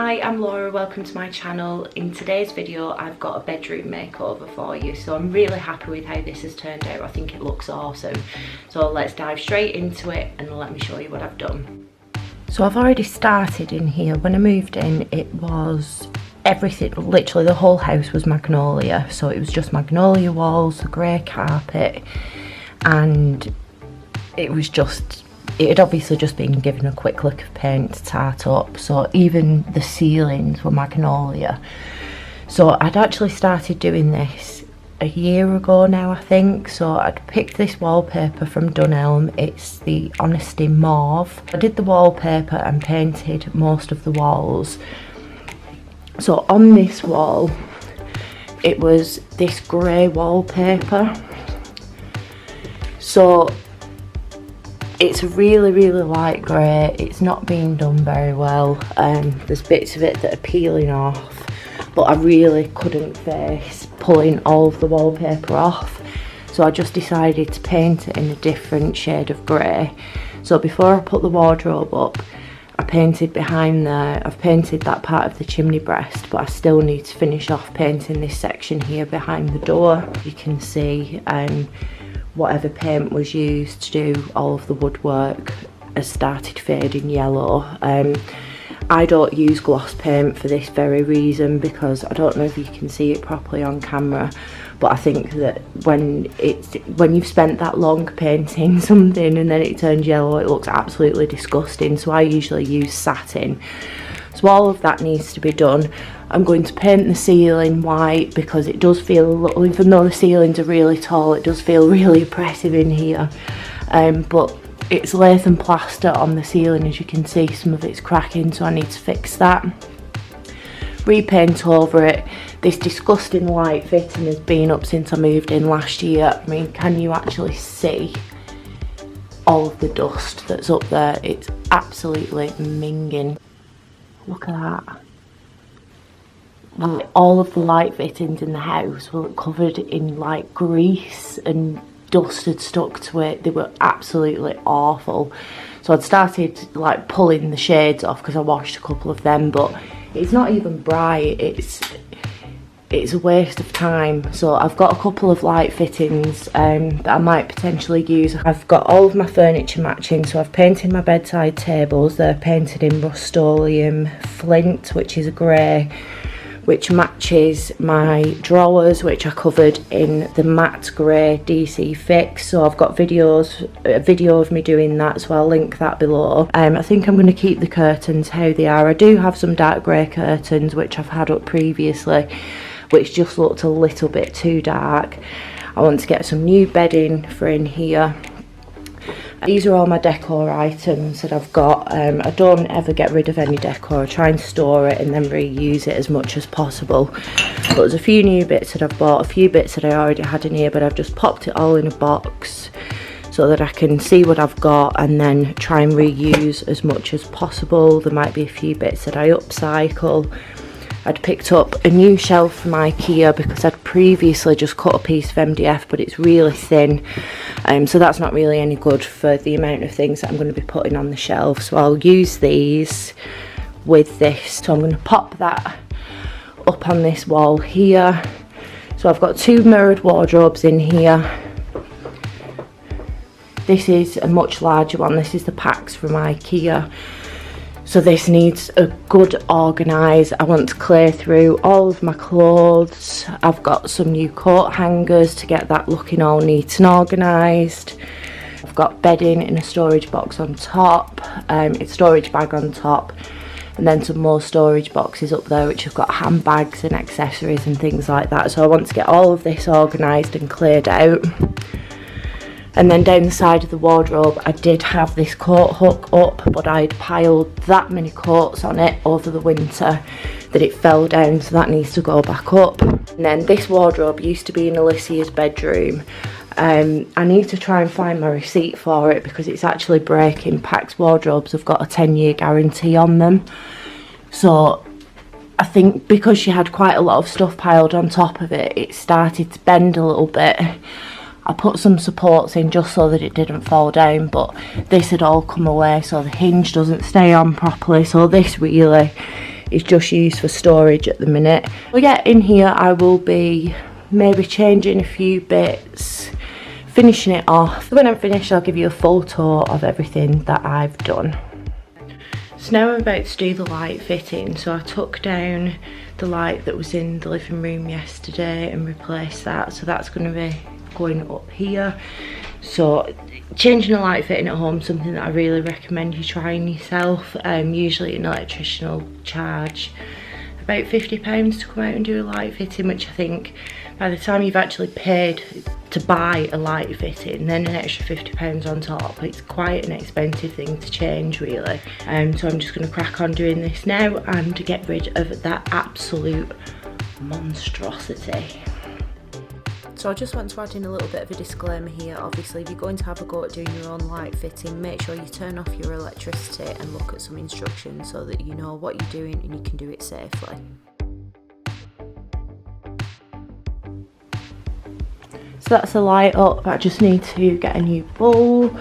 Hi, I'm Laura, welcome to my channel. In today's video I've got a bedroom makeover for you, so I'm really happy with how this has turned out. I think it looks awesome. So let's dive straight into it and let me show you what I've done. So I've already started in here. When I moved in, it was everything, literally the whole house was magnolia. So it was just magnolia walls, the grey carpet, and it was just, it had obviously just been given a quick lick of paint to tart up, so even the ceilings were magnolia. So I'd actually started doing this a year ago now, I think. So I'd picked this wallpaper from Dunelm, it's the Honesty Mauve. I did the wallpaper and painted most of the walls. So on this wall, it was this grey wallpaper. So it's a really light grey. It's not being done very well. There's bits of it that are peeling off, but I really couldn't face pulling all of the wallpaper off, so I just decided to paint it in a different shade of grey. So before I put the wardrobe up, I painted behind there. I've painted that part of the chimney breast, but I still need to finish off painting this section here behind the door. You can see whatever paint was used to do all of the woodwork has started fading yellow. I don't use gloss paint for this very reason, because I don't know if you can see it properly on camera, but I think that when you've spent that long painting something and then it turns yellow, it looks absolutely disgusting. So I usually use satin. So all of that needs to be done. I'm going to paint the ceiling white because it does feel a little, even though the ceilings are really tall, it does feel really oppressive in here. But it's lath and plaster on the ceiling, as you can see, some of it's cracking, so I need to fix that. Repaint over it. This disgusting light fitting has been up since I moved in last year. I mean, can you actually see all of the dust that's up there? It's absolutely minging. Look at that. Like, all of the light fittings in the house were covered in like grease and dust had stuck to it. They were absolutely awful. So I'd started like pulling the shades off because I washed a couple of them, but it's not even bright. It's a waste of time. So I've got a couple of light fittings that I might potentially use. I've got all of my furniture matching, so I've painted my bedside tables. They're painted in Rust-Oleum Flint, which is a grey, which matches my drawers, which I covered in the matte grey DC Fix. So I've got a video of me doing that, so I'll link that below. I think I'm going to keep the curtains how they are. I do have some dark grey curtains which I've had up previously, which just looked a little bit too dark. I want to get some new bedding for in here. These are all my decor items that I've got. I don't ever get rid of any decor. I try and store it and then reuse it as much as possible. But there's a few new bits that I've bought, a few bits that I already had in here, but I've just popped it all in a box so that I can see what I've got and then try and reuse as much as possible. There might be a few bits that I upcycle. I'd picked up a new shelf from IKEA because I'd previously just cut a piece of MDF, but it's really thin, so that's not really any good for the amount of things that I'm going to be putting on the shelf. So I'll use these with this. So I'm going to pop that up on this wall here. So I've got two mirrored wardrobes in here. This is a much larger one. This is the Pax from IKEA. So this needs a good organise. I want to clear through all of my clothes. I've got some new coat hangers to get that looking all neat and organised. I've got bedding in a storage box on top, a storage bag on top, and then some more storage boxes up there which have got handbags and accessories and things like that. So I want to get all of this organised and cleared out. And then down the side of the wardrobe, I did have this coat hook up, but I'd piled that many coats on it over the winter that it fell down, so that needs to go back up. And then this wardrobe used to be in Alyssia's bedroom. I need to try and find my receipt for it because it's actually breaking. Pax wardrobes have got a 10-year guarantee on them. So I think because she had quite a lot of stuff piled on top of it, it started to bend a little bit. I put some supports in just so that it didn't fall down, but this had all come away, so the hinge doesn't stay on properly. So this really is just used for storage at the minute. Well, yeah, in here I will be maybe changing a few bits, finishing it off. When I'm finished, I'll give you a full tour of everything that I've done. So now I'm about to do the light fitting. So I took down the light that was in the living room yesterday and replaced that. So that's going to be going up here. So changing a light fitting at home, something that I really recommend you trying yourself. Usually an electrician will charge about £50 to come out and do a light fitting, which I think by the time you've actually paid to buy a light fitting, then an extra £50 on top, it's quite an expensive thing to change really. So I'm just going to crack on doing this now and get rid of that absolute monstrosity. So I just want to add in a little bit of a disclaimer here. Obviously, if you're going to have a go at doing your own light fitting, make sure you turn off your electricity and look at some instructions so that you know what you're doing and you can do it safely. So that's the light up. I just need to get a new bulb.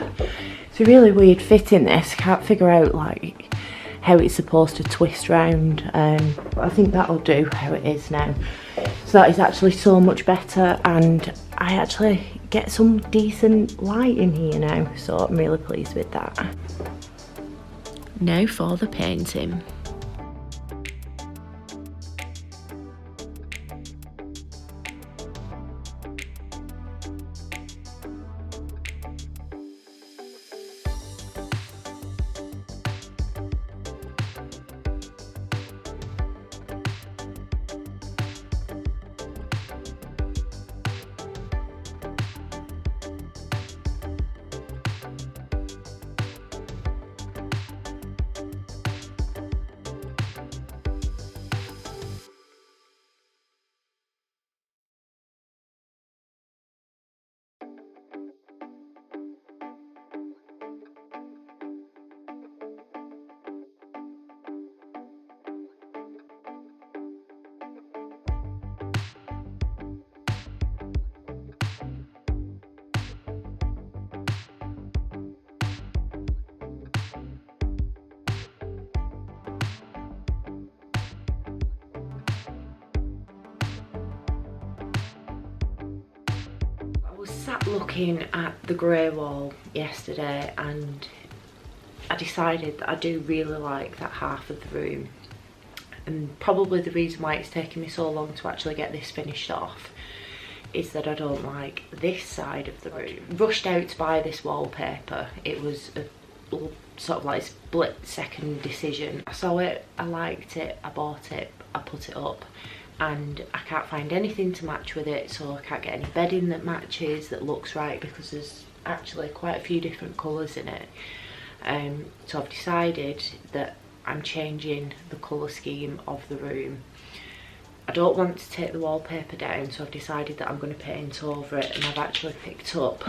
It's a really weird fitting this. Can't figure out like how it's supposed to twist round, but I think that'll do how it is now. So that is actually so much better, and I actually get some decent light in here now, so I'm really pleased with that. Now for the painting. I was sat looking at the grey wall yesterday and I decided that I do really like that half of the room, and probably the reason why it's taken me so long to actually get this finished off is that I don't like this side of the room. Rushed out to buy this wallpaper. It was a sort of like split second decision. I saw it, I liked it, I bought it, I put it up, and I can't find anything to match with it, so I can't get any bedding that matches, that looks right, because there's actually quite a few different colours in it. So I've decided that I'm changing the colour scheme of the room. I don't want to take the wallpaper down, so I've decided that I'm going to paint over it, and I've actually picked up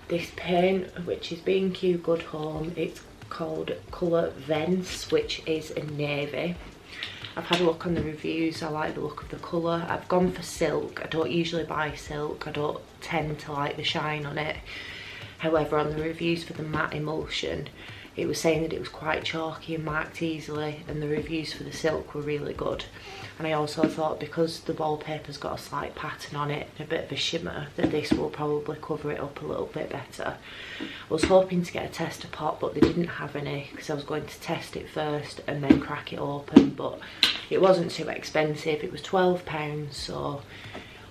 this paint, which is B&Q Good Home. It's called Colour Vents, which is a navy. I've had a look on the reviews. I like the look of the colour. I've gone for silk. I don't usually buy silk. I don't tend to like the shine on it. However, on the reviews for the matte emulsion, it was saying that it was quite chalky and marked easily, and the reviews for the silk were really good. And I also thought, because the wallpaper's got a slight pattern on it and a bit of a shimmer, that this will probably cover it up a little bit better. I was hoping to get a tester pot, but they didn't have any, because I was going to test it first and then crack it open, but it wasn't too expensive. It was £12, so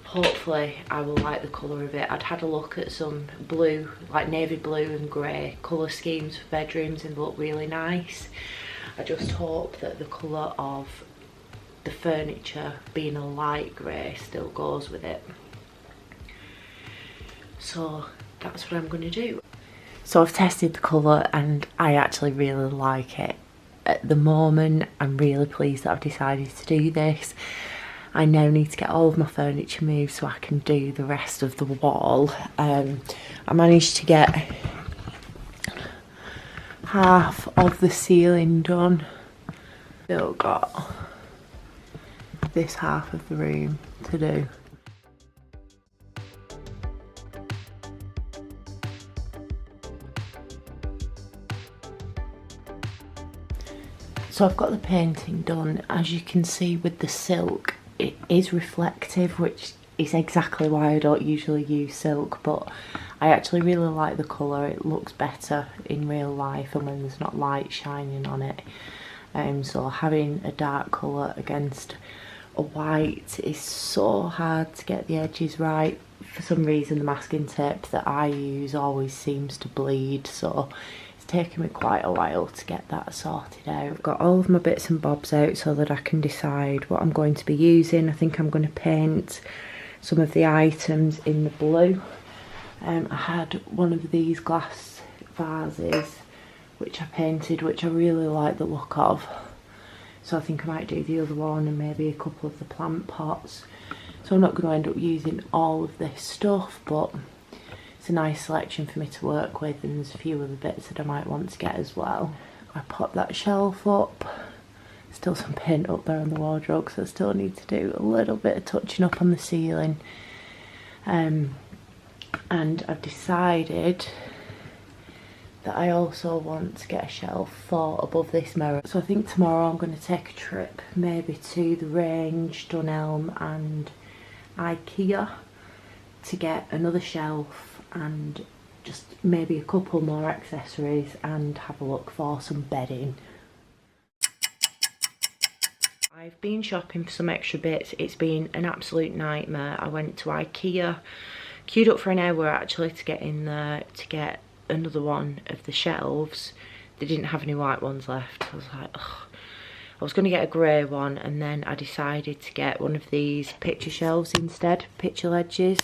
hopefully I will like the colour of it. I'd had a look at some blue, like navy blue and grey colour schemes for bedrooms, and they look really nice. I just hope that the colour of the furniture being a light grey still goes with it. So that's what I'm going to do. So I've tested the colour and I actually really like it. At the moment, I'm really pleased that I've decided to do this. I now need to get all of my furniture moved so I can do the rest of the wall. I managed to get half of the ceiling done. Still got this half of the room to do. So I've got the painting done. As you can see with the silk, it is reflective, which is exactly why I don't usually use silk, but I actually really like the colour. It looks better in real life and when there's not light shining on it. So having a dark colour against a white is so hard to get the edges right. For some reason the masking tape that I use always seems to bleed, so it's taken me quite a while to get that sorted out. I've got all of my bits and bobs out so that I can decide what I'm going to be using. I think I'm going to paint some of the items in the blue. I had one of these glass vases which I painted, which I really like the look of, so I think I might do the other one and maybe a couple of the plant pots. So I'm not going to end up using all of this stuff, but it's a nice selection for me to work with, and there's a few other bits that I might want to get as well. I popped that shelf up. Still some paint up there on the wardrobe, so I still need to do a little bit of touching up on the ceiling. And I've decided that I also want to get a shelf for above this mirror. So I think tomorrow I'm going to take a trip maybe to the Range, Dunelm and IKEA to get another shelf and just maybe a couple more accessories and have a look for some bedding. I've been shopping for some extra bits. It's been an absolute nightmare. I went to IKEA, queued up for an hour actually to get in there to get another one of the shelves. They didn't have any white ones left. I was like, ugh. I was going to get a grey one, and then I decided to get one of these picture shelves instead, picture ledges.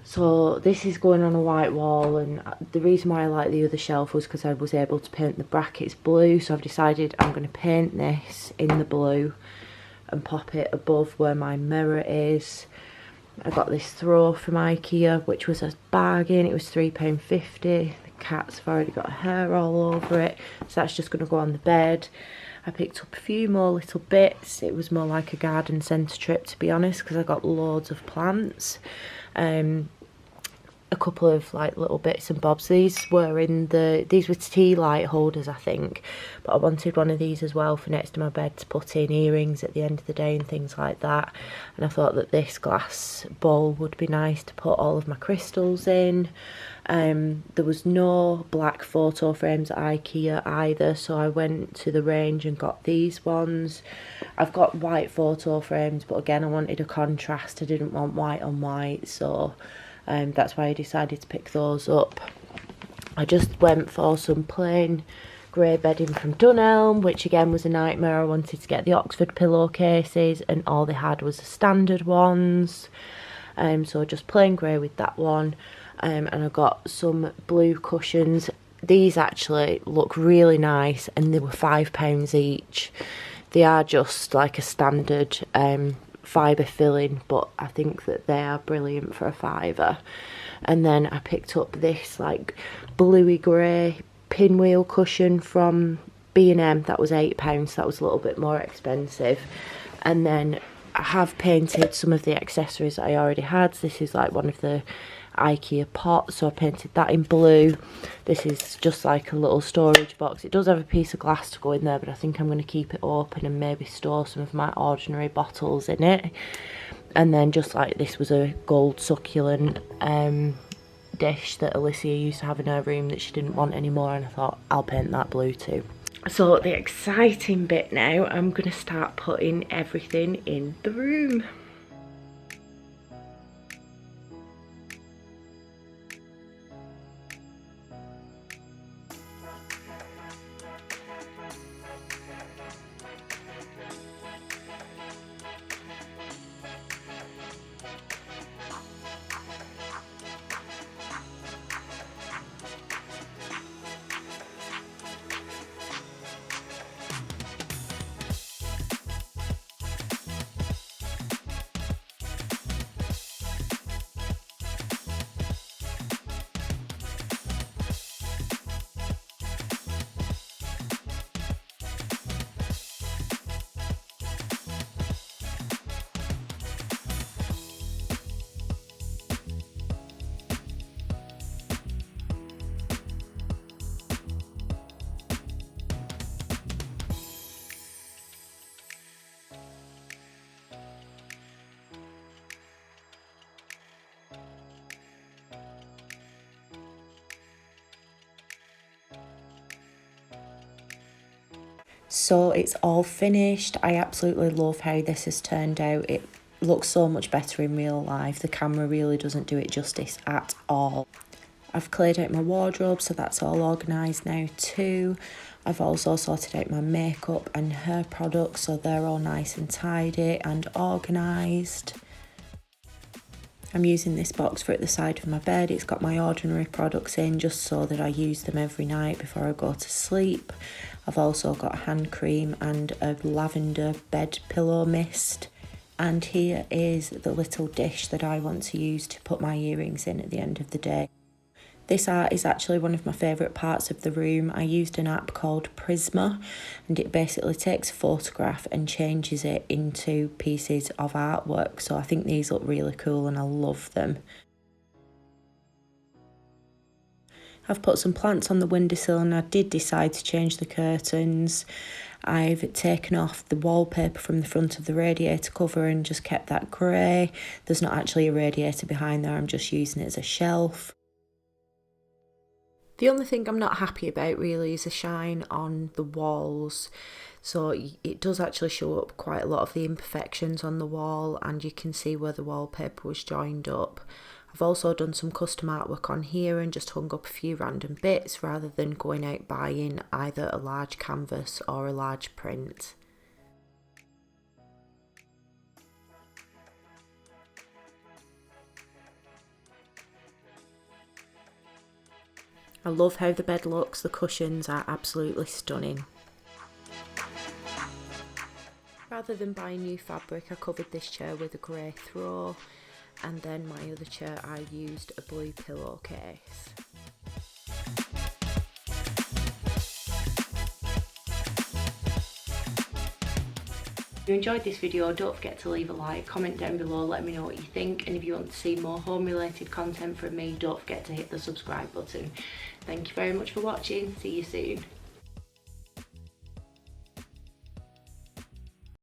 So this is going on a white wall, and the reason why I like the other shelf was because I was able to paint the brackets blue. So I've decided I'm going to paint this in the blue and pop it above where my mirror is. I got this throw from IKEA, which was a bargain. It was £3.50. The cats have already got hair all over it, so that's just going to go on the bed. I picked up a few more little bits. It was more like a garden centre trip, to be honest, because I got loads of plants. A couple of like little bits and bobs. These were tea light holders, I think, but I wanted one of these as well for next to my bed to put in earrings at the end of the day and things like that. And I thought that this glass bowl would be nice to put all of my crystals in. There was no black photo frames at IKEA either, so I went to the Range and got these ones. I've got white photo frames, but again I wanted a contrast. I didn't want white on white, so that's why I decided to pick those up. I just went for some plain grey bedding from Dunelm, which again was a nightmare. I wanted to get the Oxford pillowcases and all they had was the standard ones. So just plain grey with that one. And I got some blue cushions. These actually look really nice and they were £5 each. They are just like a standard fibre filling, but I think that they are brilliant for a £5. And then I picked up this like bluey grey pinwheel cushion from B&M. That was £8, so that was a little bit more expensive. And then I have painted some of the accessories that I already had. This is like one of the IKEA pots, so I painted that in blue. This is just like a little storage box. It does have a piece of glass to go in there, but I think I'm going to keep it open and maybe store some of my ordinary bottles in it. And then just like this was a gold succulent dish that Alyssia used to have in her room that she didn't want anymore, and I thought I'll paint that blue too. So the exciting bit now, I'm going to start putting everything in the room. So it's all finished. I absolutely love how this has turned out. It looks so much better in real life. The camera really doesn't do it justice at all. I've cleared out my wardrobe, so that's all organised now too. I've also sorted out my makeup and hair products, so they're all nice and tidy and organised. I'm using this box for at the side of my bed. It's got my ordinary products in just so that I use them every night before I go to sleep. I've also got hand cream and a lavender bed pillow mist. And here is the little dish that I want to use to put my earrings in at the end of the day. This art is actually one of my favourite parts of the room. I used an app called Prisma, and it basically takes a photograph and changes it into pieces of artwork. So I think these look really cool and I love them. I've put some plants on the windowsill and I did decide to change the curtains. I've taken off the wallpaper from the front of the radiator cover and just kept that grey. There's not actually a radiator behind there, I'm just using it as a shelf. The only thing I'm not happy about really is the shine on the walls. So it does actually show up quite a lot of the imperfections on the wall, and you can see where the wallpaper was joined up. I've also done some custom artwork on here and just hung up a few random bits rather than going out buying either a large canvas or a large print. I love how the bed looks, the cushions are absolutely stunning. Rather than buying new fabric, I covered this chair with a grey throw, and then my other chair I used a blue pillowcase. If you enjoyed this video, don't forget to leave a like, comment down below, let me know what you think, and if you want to see more home related content from me, don't forget to hit the subscribe button. Thank you very much for watching, see you soon.